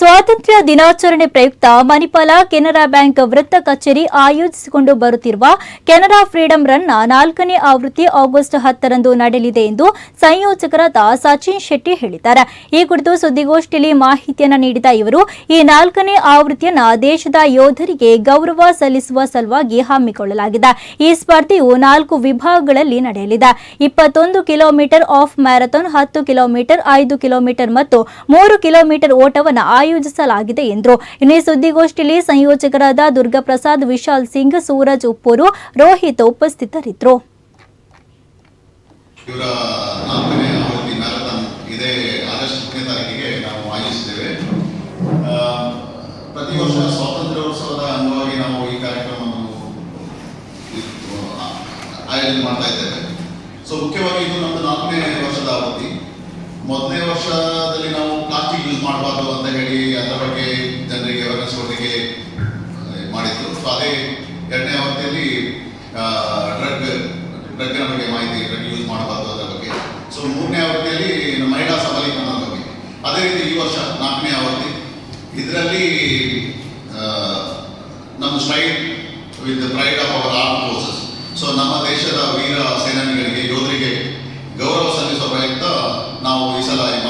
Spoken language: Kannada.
ಸ್ವಾತಂತ್ರ್ಯ ದಿನಾಚರಣೆ ಪ್ರಯುಕ್ತ ಮಣಿಪಾಲ ಕೆನರಾ ಬ್ಯಾಂಕ್ ವೃತ್ತ ಕಚೇರಿ ಆಯೋಜಿಸಿಕೊಂಡು ಬರುತ್ತಿರುವ ಕೆನರಾ ಫ್ರೀಡಂ ರನ್ನ 4ನೇ ಆವೃತ್ತಿ ಆಗಸ್ಟ್ 10ರಂದು ನಡೆಯಲಿದೆ ಎಂದು ಸಂಯೋಜಕರಾದ ಸಚಿನ್ ಶೆಟ್ಟಿ ಹೇಳಿದ್ದಾರೆ. ಈ ಕುರಿತು ಸುದ್ದಿಗೋಷ್ಠಿಯಲ್ಲಿ ಮಾಹಿತಿಯನ್ನು ನೀಡಿದ ಇವರು, ಈ 4ನೇ ಆವೃತ್ತಿಯನ್ನು ದೇಶದ ಯೋಧರಿಗೆ ಗೌರವ ಸಲ್ಲಿಸುವ ಸಲುವಾಗಿ ಹಮ್ಮಿಕೊಳ್ಳಲಾಗಿದೆ. ಈ ಸ್ಪರ್ಧೆಯು 4 ವಿಭಾಗಗಳಲ್ಲಿ ನಡೆಯಲಿದೆ. 21 kilometre of marathon, 10 kilometre, 5 kilometre ಮತ್ತು 3 ಕಿಲೋಮೀಟರ್ ಓಟವನ್ನು ಆಯೋಜಿಸಲಾಗಿದೆ ಎಂದರು. ಇನ್ನು ಸುದ್ದಿಗೋಷ್ಠಿಯಲ್ಲಿ ಸಂಯೋಜಕರಾದ ದುರ್ಗಾಪ್ರಸಾದ್, ವಿಶಾಲ್ ಸಿಂಗ್, ಸೂರಜ್ ಉಪ್ಪೂರು, ರೋಹಿತ್ ಉಪಸ್ಥಿತರಿದ್ದರು. ಇವರ 4ನೇ ಆವೃತ್ತಿ ಮ್ಯಾರಥಾನ್ ಇದೇ ಆಗಸ್ಟ್ 10ನೇ ತಾರೀಕಿಗೆ ನಾವು ಆಯೋಜಿಸಿದ್ದೇವೆ. ಪ್ರತಿ ವರ್ಷ ಸ್ವಾತಂತ್ರ್ಯೋತ್ಸವದ ಅಂಗವಾಗಿ ನಾವು ಈ ಕಾರ್ಯಕ್ರಮವನ್ನು ಆಯೋಜನೆ ಮಾಡ್ತಾ ಇದ್ದೇವೆ. ಮುಖ್ಯವಾಗಿ ಇದು ನಮ್ಮ 4ನೇ ವರ್ಷದ ಆವೃತ್ತಿ. ಮೊದಲನೇ ವರ್ಷದಲ್ಲಿ ನಾವು ಪ್ಲಾಸ್ಟಿಕ್ ಯೂಸ್ ಮಾಡಬಾರ್ದು ಅಂತ ಹೇಳಿ ಅದರ ಬಗ್ಗೆ ಜನರಿಗೆ ಅವೇರ್ನೆಸ್ ಕೊಡಲಿಕ್ಕೆ ಮಾಡಿದ್ದು. ಅದೇ 2ನೇ ಆವೃತ್ತಿಯಲ್ಲಿ ಡ್ರಗ್ನ ಬಗ್ಗೆ ಮಾಹಿತಿ, ಡ್ರಗ್ ಯೂಸ್ ಮಾಡಬಾರ್ದು ಅದರ ಬಗ್ಗೆ. 3ನೇ ಆವೃತ್ತಿಯಲ್ಲಿ ಮಹಿಳಾ ಸಬಲೀಕರಣದ ಬಗ್ಗೆ. ಅದೇ ರೀತಿ ಈ ವರ್ಷ 4ನೇ ಆವೃತ್ತಿ, ಇದರಲ್ಲಿ ನಮ್ಮ straight with pride of our arm forces. ನಮ್ಮ ದೇಶದ ವೀರ ಸೇನಾನಿಗಳಿಗೆ